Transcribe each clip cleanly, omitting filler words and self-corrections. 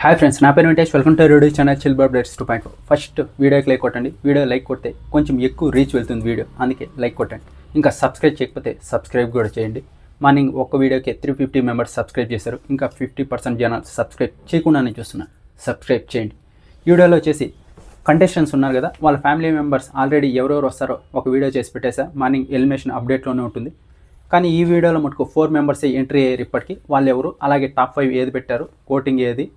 Hi friends, నా పేరు Venkatesh. Welcome to radio channel chill updates 2.4. First వీడియోకి లైక్ కొట్టండి. వీడియో లైక్ కొడితే కొంచెం ఎక్కువ రీచ్ వెళ్తుంది వీడియో, అందుకే లైక్ కొట్టండి. ఇంకా సబ్స్క్రైబ్ చేయకపోతే సబ్స్క్రైబ్ కూడా చేయండి. మార్నింగ్ ఒక్క వీడియోకి 350 మెంబర్స్ సబ్స్క్రైబ్ చేశారు. ఇంకా 50% జనాలు సబ్స్క్రైబ్ చేయకుండానే చూస్తున్నారు. సబ్స్క్రైబ్ చేయండి. ఈ వీడియోలో వచ్చేసి కంటెస్టెంట్స్ ఉన్నారు కదా, వాళ్ళ ఫ్యామిలీ మెంబర్స్ ఆల్రెడీ ఎవరెవరు వస్తారో ఒక వీడియో చేసి పెట్టేసా. మార్నింగ్ ఎలిమినేషన్ అప్డేట్లోనే ఉంటుంది. కానీ ఈ వీడియోలో మటుకు 4 మెంబర్సే ఎంట్రీ అయ్యారు ఇప్పటికీ. వాళ్ళు ఎవరు, అలాగే టాప్ 5 ఏది పెట్టారు, ఓటింగ్ ఏది,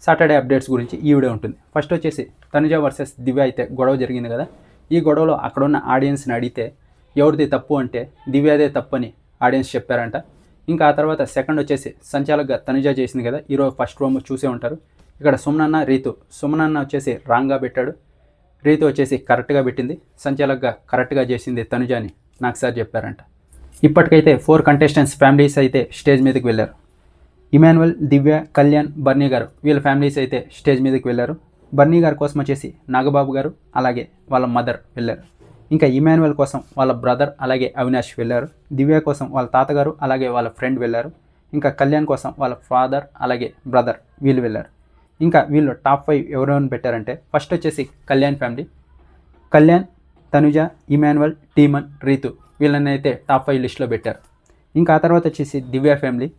సాటర్డే అప్డేట్స్ గురించి ఈ వీడియో ఉంటుంది. ఫస్ట్ వచ్చేసి తనుజ వర్సెస్ దివ్య అయితే గొడవ జరిగింది కదా. ఈ గొడవలో అక్కడున్న ఆడియన్స్ని అడిగితే ఎవరిది తప్పు అంటే దివ్యదే తప్పు అని ఆడియన్స్ చెప్పారంట. ఇంకా ఆ తర్వాత సెకండ్ వచ్చేసి సంచాలకుగా తనుజ చేసింది కదా. ఈరోజు ఫస్ట్ రోమ్ చూసే ఉంటారు. ఇక్కడ సుమనన్న రీతు, సుమనన్న వచ్చేసి రాంగ్గా పెట్టాడు, రీతు వచ్చేసి కరెక్ట్గా పెట్టింది. సంచాలకుగా కరెక్ట్గా చేసింది తనుజ అని నాకు సార్ చెప్పారంట. ఇప్పటికైతే 4 కంటెస్టెంట్స్ ఫ్యామిలీస్ అయితే స్టేజ్ మీదకి వెళ్ళారు. ఇమాన్యువల్, దివ్య, కళ్యాణ్, బర్నీ గారు వీళ్ళ ఫ్యామిలీస్ అయితే స్టేజ్ మీదకి వెళ్ళారు. బర్నీ గారి కోసం వచ్చేసి నాగబాబు గారు అలాగే వాళ్ళ మదర్ వెళ్ళారు. ఇంకా ఇమాన్యువల్ కోసం వాళ్ళ బ్రదర్ అలాగే అవినాష్ వెళ్ళారు. దివ్య కోసం వాళ్ళ తాతగారు అలాగే వాళ్ళ ఫ్రెండ్ వెళ్ళారు. ఇంకా కళ్యాణ్ కోసం వాళ్ళ ఫాదర్ అలాగే బ్రదర్ వీళ్ళు వెళ్ళారు. ఇంకా వీళ్ళు టాప్ 5 ఎవరెవరిని పెట్టారంటే ఫస్ట్ వచ్చేసి Kalyan family. Kalyan, Tanuja, Emmanuel, Demon, Rithu వీళ్ళని అయితే టాప్ 5 లిస్ట్లో పెట్టారు. ఇంకా ఆ తర్వాత వచ్చేసి దివ్య ఫ్యామిలీ.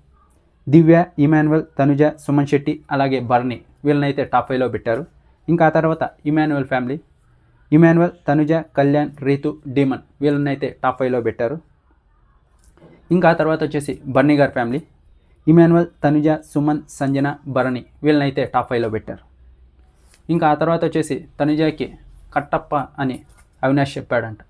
దివ్య, ఇమాన్యువల్, తనుజ, సుమన్ శెట్టి అలాగే బర్నీ వీళ్ళని అయితే టాప్ 5లో పెట్టారు. ఇంకా ఆ తర్వాత Emmanuel family. Emmanuel, Tanuja, Kalyan, Rithu, Demon వీళ్ళని అయితే టాప్ 5లో పెట్టారు. ఇంకా ఆ తర్వాత వచ్చేసి బర్నీ గారి ఫ్యామిలీ. ఇమాన్యువల్, తనుజ, సుమన్, సంజన, బర్నీ వీళ్ళని అయితే టాప్ 5లో పెట్టారు. ఇంకా ఆ తర్వాత వచ్చేసి తనుజకి కట్టప్ప అని అవినాష్ చెప్పాడంట.